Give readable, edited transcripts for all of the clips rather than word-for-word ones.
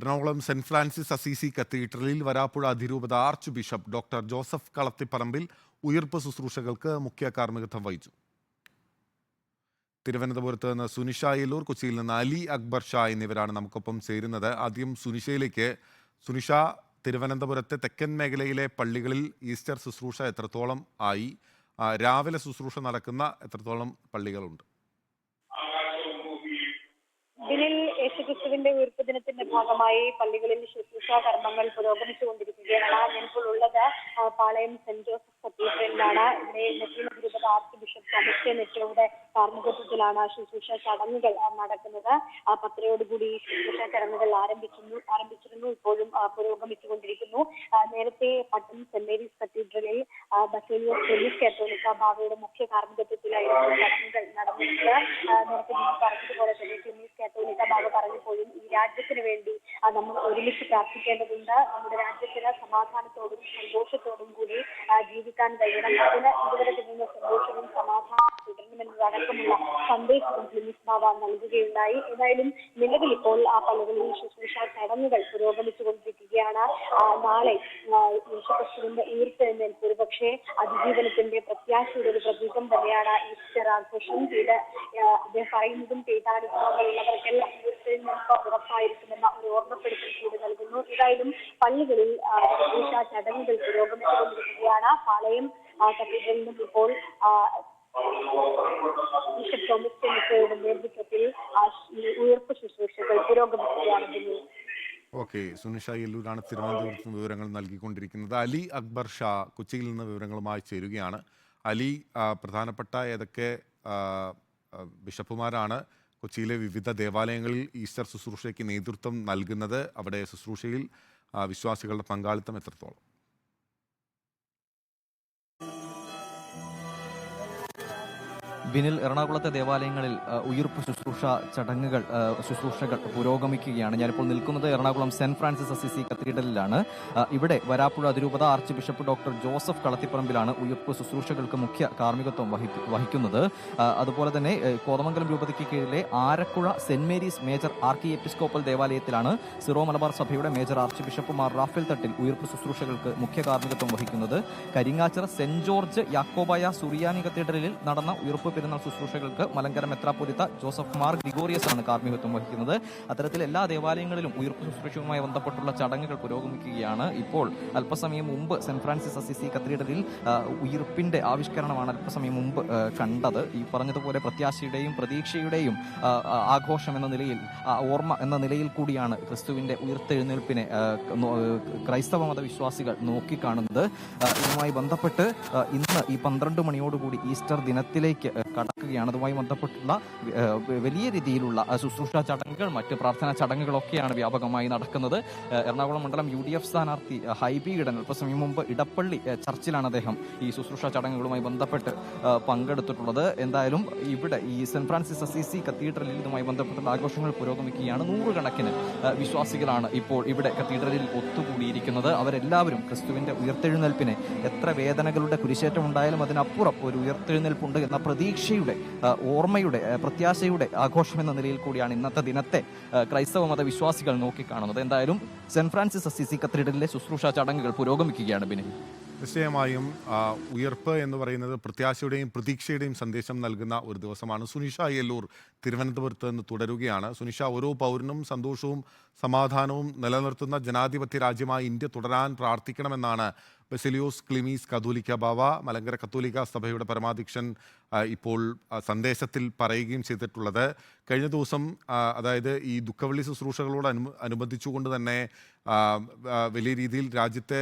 Ernakulam saint Francis Assisi കത്തീഡ്രലിൽ വരാപ്പുഴ അതിരൂപത archbishop doctor Joseph Kalathiparambil ഉയിർപ്പ് ശുശ്രൂഷകൾക്ക് മുഖ്യ കാർമ്മികത്വം വഹിച്ചു. തിരുവനന്തപുരത്ത് നിന്ന് സുനിഷ യെല്ലൂർ, കൊച്ചിയിൽ നിന്ന് അലി അക്ബർ ഷാ എന്നിവരാണ് നമുക്കൊപ്പം ചേരുന്നത്. ആദ്യം സുനിഷയിലേക്ക്. സുനിഷ, തിരുവനന്തപുരത്തെ തെക്കൻ മേഖലയിലെ പള്ളികളിൽ ഈസ്റ്റർ ശുശ്രൂഷ എത്രത്തോളം ആയി? രാവിലെ ശുശ്രൂഷ നടക്കുന്ന എത്രത്തോളം പള്ളികളുണ്ട്? ബിനിൽ, യേശുക്രിസ്തുവിന്റെ ഉയർപ്പ് ദിനത്തിന്റെ ഭാഗമായി പള്ളികളിൽ ശുശ്രൂഷാ കർമ്മങ്ങൾ പുരോഗമിച്ചുകൊണ്ടിരിക്കുകയാണ്. ഞാനിപ്പോൾ ഉള്ളത് പാളയം സെന്റ് ജോസഫ് കത്തീഡ്രലിലാണ്. ഇവിടെ നെറ്റിയിൽ അതിരൂപത ആർച്ച് ബിഷപ്പ് തോമസ് നെറ്റോയുടെ കാർമ്മികത്വത്തിലാണ് ശുശ്രൂഷ ചടങ്ങുകൾ നടക്കുന്നത്. 10:00 ശുശ്രൂഷ ചടങ്ങുകൾ ആരംഭിച്ചിരുന്നു, ഇപ്പോഴും പുരോഗമിച്ചുകൊണ്ടിരിക്കുന്നു. നേരത്തെ പട്ടം സെന്റ് മേരീസ് കത്തീഡ്രലിൽ ബസേലിയോസ് ക്ലീമീസ് കാത്തോലിക്ക ബാവയുടെ മുഖ്യ കാർമ്മികത്വത്തിലായിരുന്നു ചടങ്ങുകൾ നടന്നിരുന്നത്. നേരത്തെ പറഞ്ഞതുപോലെ തന്നെ ക്ലീമീസ് കാത്തോലിക്ക ബാവ പറഞ്ഞപ്പോഴും ഈ രാജ്യത്തിന് വേണ്ടി നമ്മൾ ഒരുമിച്ച് പ്രാർത്ഥിക്കേണ്ടതുണ്ട്. നമ്മുടെ രാജ്യത്തിന് സമാധാനത്തോടും സന്തോഷത്തോടും കൂടി ജീവിക്കാൻ കഴിയണം. അതിന് ഇതുവരെ തുടരുന്ന സന്തോഷവും സമാധാനം തുടരണമെന്നതടക്കമുള്ള സന്ദേശവും ക്ലീമീസ് ബാവ നൽകുകയുണ്ടായി. ഏതായാലും നിലവിൽ ഇപ്പോൾ ആ പള്ളികളിൽ ശുശ്രൂഷ ചടങ്ങുകൾ പുരോഗമിച്ചുകൊണ്ടിരിക്കുകയാണ്. നാളെ യേശുക്രിസ്തുവിന്റെ ഉയർത്തെഴുന്നേൽപ്പ് ഒരുപക്ഷെ അതിജീവനത്തിന്റെ പ്രത്യാശയുടെ ഒരു പ്രതീകം തന്നെയാണ് ഈസ്റ്റർ ആഘോഷം. അദ്ദേഹം പറയുന്നതും ചെയ്താനുഭവങ്ങളുള്ളവർക്കെല്ലാം ഉയർത്തെഴുന്നേൽപ്പ് ഉറപ്പായിരിക്കുമെന്ന ഒരു ഓർമ്മപ്പെടുത്തൽ കൂടി നൽകുന്നു. ഏതായാലും പള്ളികളിൽ ശുശ്രൂഷ ചടങ്ങുകൾ പുരോഗമിച്ചുകൊണ്ടിരിക്കുകയാണ്. പാളയം കത്തീഡ്രലിൽ നിന്നും ഇപ്പോൾ ബിഷപ്പ് തോമസ് നെറ്റോയുടെ നേതൃത്വത്തിൽ ഉയർപ്പ് ശുശ്രൂഷകൾ പുരോഗമിക്കുകയാണെന്ന്. ഓക്കെ, സുനിഷ യെല്ലൂരാണ് തിരുവനന്തപുരത്ത് നിന്ന് വിവരങ്ങൾ നൽകിക്കൊണ്ടിരിക്കുന്നത്. അലി അക്ബർ ഷാ കൊച്ചിയിൽ നിന്ന് വിവരങ്ങളുമായി ചേരുകയാണ്. അലി, പ്രധാനപ്പെട്ട ഏതൊക്കെ ബിഷപ്പുമാരാണ് കൊച്ചിയിലെ വിവിധ ദേവാലയങ്ങളിൽ ഈസ്റ്റർ ശുശ്രൂഷയ്ക്ക് നേതൃത്വം നൽകുന്നത്? അവിടെ ശുശ്രൂഷയിൽ വിശ്വാസികളുടെ പങ്കാളിത്തം എത്രത്തോളം? ബിനിൽ, എറണാകുളത്തെ ദേവാലയങ്ങളിൽ ഉയിർപ്പ് ശുശ്രൂഷകൾ പുരോഗമിക്കുകയാണ്. ഞാനിപ്പോൾ നിൽക്കുന്നത് എറണാകുളം സെന്റ് ഫ്രാൻസിസ് അസീസി കത്തീഡ്രലിലാണ്. ഇവിടെ വരാപ്പുഴ അതിരൂപത ആർച്ച് ബിഷപ്പ് ഡോക്ടർ ജോസഫ് കളത്തിപ്പറമ്പിലാണ് ഉയിർപ്പ് ശുശ്രൂഷകൾക്ക് മുഖ്യ കാർമ്മികത്വം വഹിക്കുന്നത്. അതുപോലെ തന്നെ കോതമംഗലം രൂപതയ്ക്ക് കീഴിലെ Arakuzha saint Mary's major archiepiscopal ദേവാലയത്തിലാണ് സിറോ മലബാർ സഭയുടെ major archbishop Mar Raphael Thattil ഉയിർപ്പ് ശുശ്രൂഷകൾക്ക് മുഖ്യ കാർമ്മികത്വം വഹിക്കുന്നത്. കരിങ്ങാച്ചിറ സെന്റ് ജോർജ് യാക്കോബായ സുറിയാനി കത്തീഡ്രലിൽ നടന്ന ഉയിർപ്പ് പെരുന്നാൾ ശുശ്രൂഷകൾക്ക് മലങ്കര മെത്രാപ്പൊലീത്ത ജോസഫ് മാർ ഗ്രിഗോറിയസ് ആണ് കാർമ്മികത്വം വഹിക്കുന്നത്. അത്തരത്തിൽ എല്ലാ ദേവാലയങ്ങളിലും ഉയിർപ്പ് ശുശ്രൂഷയുമായി ബന്ധപ്പെട്ടുള്ള ചടങ്ങുകൾ പുരോഗമിക്കുകയാണ്. ഇപ്പോൾ അല്പസമയം മുമ്പ് സെന്റ് ഫ്രാൻസിസ് അസീസി കത്തീഡ്രലിൽ ഉയിർപ്പിന്റെ ആവിഷ്കരണമാണ് അല്പസമയം മുമ്പ് കണ്ടത്. ഈ പറഞ്ഞതുപോലെ പ്രത്യാശയുടെയും പ്രതീക്ഷയുടെയും ആഘോഷം എന്ന നിലയിൽ, ഓർമ്മ എന്ന നിലയിൽ കൂടിയാണ് ക്രിസ്തുവിന്റെ ഉയർത്തെഴുന്നേൽപ്പിനെ ക്രൈസ്തവ മതവിശ്വാസികൾ നോക്കിക്കാണുന്നത്. ഇതുമായി ബന്ധപ്പെട്ട് ഇന്ന് ഈ 12 മണിയോടുകൂടി ഈസ്റ്റർ ദിനത്തിലേക്ക് കടക്കുകയാണ്. അതുമായി ബന്ധപ്പെട്ടുള്ള വലിയ രീതിയിലുള്ള ശുശ്രൂഷ ചടങ്ങുകൾ, മറ്റ് പ്രാർത്ഥനാ ചടങ്ങുകളൊക്കെയാണ് വ്യാപകമായി നടക്കുന്നത്. എറണാകുളം മണ്ഡലം UDF സ്ഥാനാർത്ഥി ഹൈബി ഈഡൻ അല്പസമയം മുമ്പ് ഇടപ്പള്ളി ചർച്ചിലാണ് അദ്ദേഹം ഈ ശുശ്രൂഷ ചടങ്ങുകളുമായി ബന്ധപ്പെട്ട് പങ്കെടുത്തിട്ടുള്ളത്. എന്തായാലും ഇവിടെ ഈ സെന്റ് ഫ്രാൻസിസ് അസീസി കത്തീഡ്രലിൽ ഇതുമായി ബന്ധപ്പെട്ടുള്ള ആഘോഷങ്ങൾ പുരോഗമിക്കുകയാണ്. 100 കണക്കിന് വിശ്വാസികളാണ് ഇപ്പോൾ ഇവിടെ കത്തീഡ്രലിൽ ഒത്തുകൂടിയിരിക്കുന്നത്. അവരെല്ലാവരും ക്രിസ്തുവിന്റെ ഉയർത്തെഴുന്നേൽപ്പിനെ, എത്ര വേദനകളുടെ കുരിശേറ്റം ഉണ്ടായാലും അതിനപ്പുറം ഒരു ഉയർത്തെഴുന്നേൽപ്പുണ്ട് എന്ന പ്രതീക്ഷയുടെ, ഓർമ്മയുടെ, പ്രത്യാശയുടെ ആഘോഷം എന്ന നിലയിൽ കൂടിയാണ് ഇന്നത്തെ ദിനത്തെ ക്രൈസ്തവ മത വിശ്വാസികൾ നോക്കിക്കാണുന്നത്. എന്തായാലും സെന്റ് ഫ്രാൻസിസ് അസീസി കത്തീഡ്രലിലെ ശുശ്രൂഷ ചടങ്ങുകൾ പുരോഗമിക്കുകയാണ്. ബിനി, നിശ്ചയമായും ഉയർപ്പ് എന്ന് പറയുന്നത് പ്രത്യാശയുടെയും പ്രതീക്ഷയുടെയും സന്ദേശം നൽകുന്ന ഒരു ദിവസമാണ്. സുനിഷ യെല്ലൂർ തിരുവനന്തപുരത്ത് നിന്ന് തുടരുകയാണ്. സുനിഷ, ഓരോ പൗരനും സന്തോഷവും സമാധാനവും നിലനിർത്തുന്ന ജനാധിപത്യ രാജ്യമായി ഇന്ത്യ തുടരാൻ പ്രാർത്ഥിക്കണമെന്നാണ് ബസേലിയോസ് ക്ലീമീസ് കാതോലിക്ക ബാവ, മലങ്കര കത്തോലിക്ക സഭയുടെ പരമാധ്യക്ഷൻ, ഇപ്പോൾ സന്ദേശത്തിൽ പറയുകയും ചെയ്തിട്ടുള്ളത്. കഴിഞ്ഞ ദിവസം, അതായത് ഈ ദുഃഖവെള്ളി ശുശ്രൂഷകളോട് അനുബന്ധിച്ചുകൊണ്ട് തന്നെ വലിയ രീതിയിൽ രാജ്യത്തെ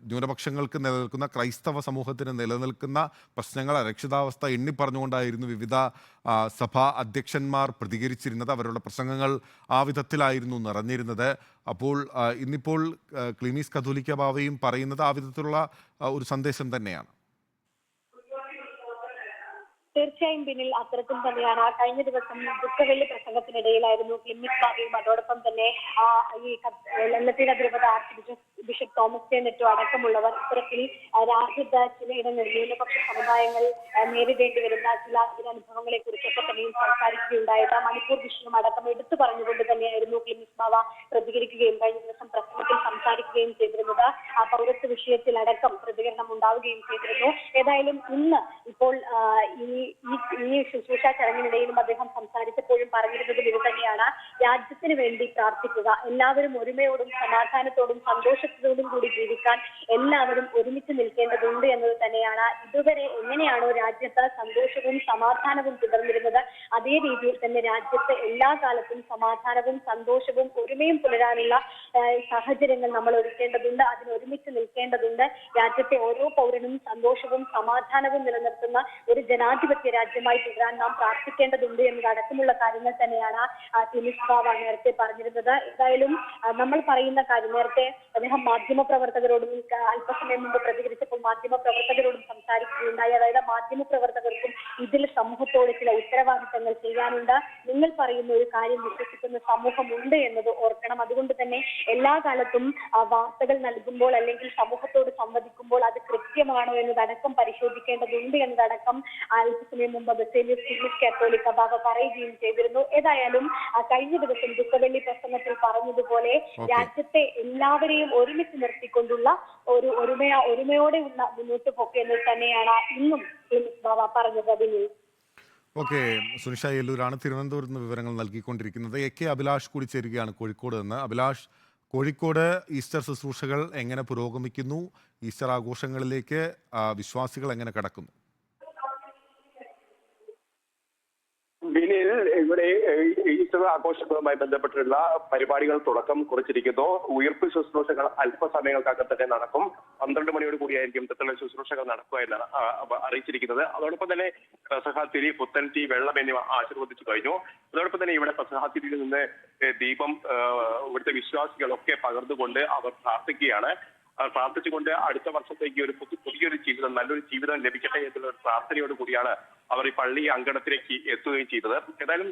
ന്യൂനപക്ഷങ്ങൾക്ക് നിലനിൽക്കുന്ന, ക്രൈസ്തവ സമൂഹത്തിന് നിലനിൽക്കുന്ന പ്രശ്നങ്ങൾ, അരക്ഷിതാവസ്ഥ എണ്ണിപ്പറഞ്ഞുകൊണ്ടായിരുന്നു വിവിധ സഭാ അധ്യക്ഷന്മാർ പ്രതികരിച്ചിരുന്നത്. അവരുടെ പ്രസംഗങ്ങൾ ആ വിധത്തിലായിരുന്നു നിറഞ്ഞിരുന്നത്. അപ്പോൾ ഇന്നിപ്പോൾ ക്ലീമീസ് കത്തോലിക്ക ബാവയും പറയുന്നത് ആ വിധത്തിലുള്ള ഒരു സന്ദേശം തന്നെയാണ്. തീർച്ചയായും ബിനിൽ, അത്തരത്തിൽ തന്നെയാണ്. കഴിഞ്ഞ ദിവസം ദുഃഖവെള്ളി പ്രസംഗത്തിനിടയിലായിരുന്നു ക്ലീമീസ് ബാവയും അതോടൊപ്പം തന്നെ ഈ ലല്ലപ്പീഡ് അതിരൂപത ആർച്ച് ബിഷപ്പ് തോമസ് ജെ നെറ്റോ അടക്കമുള്ളവർ ഇത്തരത്തിൽ രാജ്യത്ത് ചിലയിടങ്ങളിൽ ന്യൂനപക്ഷ സമുദായങ്ങൾ നേരിടേണ്ടി വരുന്ന ചില അനുഭവങ്ങളെ കുറിച്ചൊക്കെ തന്നെയും സംസാരിക്കുകയുണ്ടായത്. മണിപ്പൂർ വിഷയം അടക്കം എടുത്തു പറഞ്ഞുകൊണ്ട് തന്നെയായിരുന്നു ക്ലിമിസ് ബാവ പ്രതികരിക്കുകയും കഴിഞ്ഞ ദിവസം പ്രസംഗത്തിൽ സംസാരിക്കുകയും ചെയ്തിരുന്നത്. ആ പൗരത്വ വിഷയത്തിൽ അടക്കം പ്രതികരണം ഉണ്ടാവുകയും ചെയ്തിരുന്നു. ഏതായാലും ഇന്ന് ഇപ്പോൾ ഈ ശുശ്രൂഷ ചടങ്ങിനിടയിലും അദ്ദേഹം സംസാരിച്ചപ്പോഴും പറഞ്ഞിരുന്നതും ഇത് തന്നെയാണ്. രാജ്യത്തിന് വേണ്ടി പ്രാർത്ഥിക്കുക, എല്ലാവരും ഒരുമയോടും സമാധാനത്തോടും സന്തോഷത്തോടും കൂടി ജീവിക്കാൻ എല്ലാവരും ഒരുമിച്ച് നിൽക്കേണ്ടതുണ്ട് എന്നത് തന്നെയാണ്. ഇതുവരെ എങ്ങനെയാണോ രാജ്യത്ത് സന്തോഷവും സമാധാനവും തുടർന്നിരുന്നത്, അതേ രീതിയിൽ തന്നെ രാജ്യത്ത് എല്ലാ കാലത്തും സമാധാനവും സന്തോഷവും ഒരുമയും പുലരാനുള്ള സാഹചര്യങ്ങൾ നമ്മൾ ഒരുക്കേണ്ടതുണ്ട്. അതിന് ഒരുമിച്ച് നിൽക്കേണ്ടതുണ്ട്. രാജ്യത്തെ ഓരോ പൗരനും സന്തോഷവും സമാധാനവും നിലനിർത്തുന്ന ഒരു ജനാധിപത്യ രാജ്യമായി തുടരാൻ നാം പ്രാർത്ഥിക്കേണ്ടതുണ്ട് എന്നതടക്കമുള്ള കാര്യങ്ങൾ തന്നെയാണ് ക്ലിമിസ് ബാവ നേരത്തെ പറഞ്ഞിരുന്നത്. ഏതായാലും നമ്മൾ പറയുന്ന കാര്യം, നേരത്തെ അദ്ദേഹം മാധ്യമപ്രവർത്തകരോടും അല്പസമയം മുമ്പ് പ്രതികരിച്ചപ്പോൾ മാധ്യമപ്രവർത്തകരോടും സംസാരിക്കുകയുണ്ടായി. അതായത് മാധ്യമപ്രവർത്തകർക്കും ഇതിൽ സമൂഹത്തോട് ചില ഉത്തരവാദിത്തങ്ങൾ ചെയ്യാനുണ്ട്. നിങ്ങൾ പറയുന്ന ഒരു കാര്യം വിശ്വസിക്കുന്ന സമൂഹമുണ്ട് എന്നത് ഓർക്കണം. അതുകൊണ്ട് തന്നെ എല്ലാ കാലത്തും വാർത്തകൾ നൽകുമ്പോൾ അല്ലെങ്കിൽ സമൂഹത്തോട് സംവദിക്കുമ്പോൾ അത് കൃത്യമാണോ എന്നതടക്കം പരിശോധിക്കേണ്ടതുണ്ട് എന്നതടക്കം അല്പസമയം മുമ്പ് ബസേലിയസ് ക്ലിമിസ് കാത്തോലിക്ക ബാവ പറയുകയും ചെയ്തിരുന്നു. ഏതായാലും കഴിഞ്ഞ ദിവസം ദുഃഖവെള്ളി പ്രസംഗത്തിൽ പറഞ്ഞതുപോലെ രാജ്യത്തെ എല്ലാവരെയും ഒരുമിച്ച് നിർത്തിക്കൊണ്ടുള്ള ഒരു ഒരുമയോടെ മുന്നോട്ട് പോക്ക് എന്നത് തന്നെയാണ് ഇന്നും ക്ലിമിസ് ബാവ പറഞ്ഞത്. അതിന് ഓക്കെ, സുനിഷ അയ്യല്ലൂരാണ് തിരുവനന്തപുരത്ത് നിന്ന് വിവരങ്ങൾ നൽകിക്കൊണ്ടിരിക്കുന്നത്. AK അഭിലാഷ് കൂടി ചേരുകയാണ് കോഴിക്കോട് നിന്ന്. അഭിലാഷ്, കോഴിക്കോട് ഈസ്റ്റർ ശുശ്രൂഷകൾ എങ്ങനെ പുരോഗമിക്കുന്നു? ഈസ്റ്റർ ആഘോഷങ്ങളിലേക്ക് വിശ്വാസികൾ എങ്ങനെ കടക്കുന്നു? ബിനിൽ, ഇവിടെ ഈസ്റ്റർ ആഘോഷങ്ങളുമായി ബന്ധപ്പെട്ടുള്ള പരിപാടികൾ തുടക്കം കുറിച്ചിരിക്കുന്നു. ഉയർപ്പ് ശുശ്രൂഷകൾ അല്പസമയങ്ങൾക്കകം തന്നെ നടക്കും. 12 മണിയോട് കൂടിയായിരിക്കും ഇത്തരത്തിലുള്ള ശുശ്രൂഷകൾ നടക്കുക എന്നാണ് അറിയിച്ചിരിക്കുന്നത്. അതോടൊപ്പം തന്നെ പെസഹ തിരി, പുത്തൻ തീ, വെള്ളം എന്നിവ ആശീർവദിച്ചു കഴിഞ്ഞു. അതോടൊപ്പം തന്നെ ഇവിടെ പെസഹ തിരിയിൽ നിന്ന് ദീപം ഇവിടുത്തെ വിശ്വാസികളൊക്കെ പകർന്നുകൊണ്ട് അവർ പ്രാർത്ഥിക്കുകയാണ്. പ്രാർത്ഥിച്ചുകൊണ്ട് അടുത്ത വർഷത്തേക്ക് ഒരു പുതിയൊരു ജീവിതം, നല്ലൊരു ജീവിതം ലഭിക്കട്ടെ എന്നുള്ള ഒരു പ്രാർത്ഥനയോട് കൂടിയാണ് അവർ ഈ പള്ളി അങ്കണത്തിലേക്ക് എത്തുകയും ചെയ്തത്. ഏതായാലും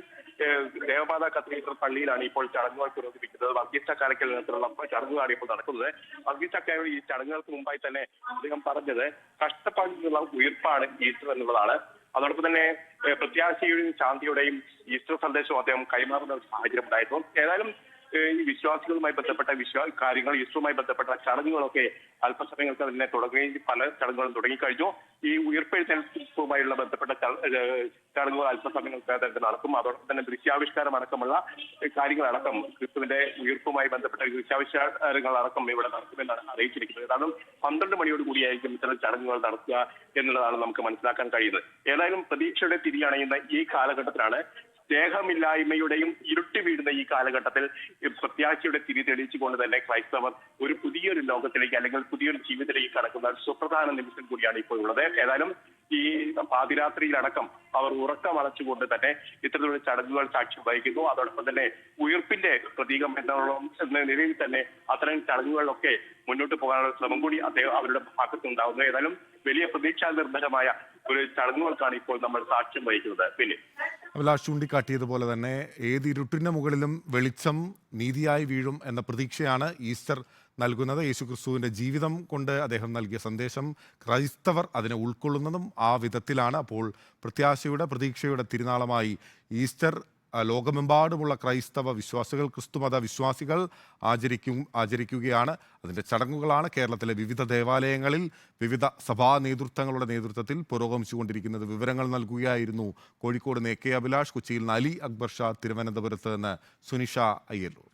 ദേവമാതാ കത്തീഡ്രൽ പള്ളിയിലാണ് ഇപ്പോൾ ചടങ്ങുകൾ പുരോഗമിക്കുന്നത്. വർഗീച്ചക്കാരക്കൽ നിന്നുള്ള ചടങ്ങുകളാണ് ഇപ്പോൾ നടക്കുന്നത്. വർഗീച്ചക്കാരുടെ ഈ ചടങ്ങുകൾക്ക് മുമ്പായി തന്നെ അദ്ദേഹം പറഞ്ഞത് കഷ്ടപ്പാടിൽ നിന്നുള്ള ഉയർപ്പാണ് ഈസ്റ്റർ എന്നുള്ളതാണ്. അതോടൊപ്പം തന്നെ പ്രത്യാശയുടെയും ശാന്തിയുടെയും ഈസ്റ്റർ സന്ദേശവും അദ്ദേഹം കൈമാറുന്ന ഒരു സാഹചര്യം ഉണ്ടായിരുന്നു. ഏതായാലും ഈ വിശ്വാസികളുമായി ബന്ധപ്പെട്ട കാര്യങ്ങൾ, ഈസ്റ്ററുമായി ബന്ധപ്പെട്ട ചടങ്ങുകളൊക്കെ അല്പസമയങ്ങൾക്ക് തന്നെ തുടങ്ങുകയും പല ചടങ്ങുകളും തുടങ്ങിക്കഴിഞ്ഞു. ഈ ഉയർപ്പെഴുന്നേൽപ്പുമായുള്ള ബന്ധപ്പെട്ട ചടങ്ങുകൾ അല്പസമയങ്ങൾക്ക് നടക്കും. അതോടൊപ്പം തന്നെ ദൃശ്യാവിഷ്കാരം അടക്കമുള്ള കാര്യങ്ങളടക്കം, ക്രിസ്തുവിന്റെ ഉയർപ്പുമായി ബന്ധപ്പെട്ട ദൃശ്യാവിഷ്കാരങ്ങളടക്കം ഇവിടെ നടക്കുമെന്നാണ് അറിയിച്ചിരിക്കുന്നത്. കാരണം 12 മണിയോട് കൂടിയായിരിക്കും ഇത്തരം ചടങ്ങുകൾ നടക്കുക എന്നുള്ളതാണ് നമുക്ക് മനസ്സിലാക്കാൻ കഴിയുന്നത്. ഏതായാലും പ്രതീക്ഷയുടെ തിരിയണയുന്ന ഈ കാലഘട്ടത്തിലാണ്, സ്നേഹമില്ലായ്മയുടെയും ഇരുട്ടി വീഴുന്ന ഈ കാലഘട്ടത്തിൽ പ്രത്യാശയുടെ തിരി തെളിയിച്ചുകൊണ്ട് തന്നെ ക്രൈസ്തവർ ഒരു പുതിയൊരു ലോകത്തിലേക്ക് അല്ലെങ്കിൽ പുതിയൊരു ജീവിതത്തിലേക്ക് കടക്കുന്ന സുപ്രധാന നിമിഷം കൂടിയാണ് ഇപ്പോൾ ഉള്ളത്. ഏതായാലും ഈ പാതിരാത്രിയിലടക്കം അവർ ഉറക്കമടച്ചുകൊണ്ട് തന്നെ ഇത്തരത്തിലുള്ള ചടങ്ങുകൾ സാക്ഷ്യം വഹിക്കുന്നു. അതോടൊപ്പം തന്നെ ഉയർപ്പിന്റെ പ്രതീകം എന്ന നിലയിൽ തന്നെ അത്തരം ചടങ്ങുകളിലൊക്കെ മുന്നോട്ട് പോകാനുള്ള ശ്രമം കൂടി അവരുടെ ഭാഗത്തുണ്ടാവുന്നു. ഏതായാലും വലിയ പ്രതീക്ഷാ നിർഭരമായ ഒരു ചടങ്ങുകൾക്കാണ് ഇപ്പോൾ നമ്മൾ സാക്ഷ്യം വഹിക്കുന്നത്. പിന്നെ അഭിലാഷ് ചൂണ്ടിക്കാട്ടിയതുപോലെ തന്നെ ഏത് ഇരുട്ടിന് മുകളിലും വെളിച്ചം നീതിയായി വീഴും എന്ന പ്രതീക്ഷയാണ് ഈസ്റ്റർ നൽകുന്നത്. യേശുക്രിസ്തുവിൻ്റെ ജീവിതം കൊണ്ട് അദ്ദേഹം നൽകിയ സന്ദേശം ക്രൈസ്തവർ അതിനെ ഉൾക്കൊള്ളുന്നതും ആ വിധത്തിലാണ്. അപ്പോൾ പ്രത്യാശയുടെ, പ്രതീക്ഷയുടെ തിരുനാളമായി ഈസ്റ്റർ ലോകമെമ്പാടുമുള്ള ക്രൈസ്തവ വിശ്വാസികൾ, ക്രിസ്തുമത വിശ്വാസികൾ ആചരിക്കുകയാണ്. അതിൻ്റെ ചടങ്ങുകളാണ് കേരളത്തിലെ വിവിധ ദേവാലയങ്ങളിൽ വിവിധ സഭാ നേതൃത്വങ്ങളുടെ നേതൃത്വത്തിൽ പുരോഗമിച്ചുകൊണ്ടിരിക്കുന്നത്. വിവരങ്ങൾ നൽകുകയായിരുന്നു കോഴിക്കോട് നിന്ന് AK അഭിലാഷ്. കൊച്ചിയിൽ നിന്ന് അലി അക്ബർ ഷാ, തിരുവനന്തപുരത്ത് നിന്ന് സുനിഷ അയ്യല്ലൂർ.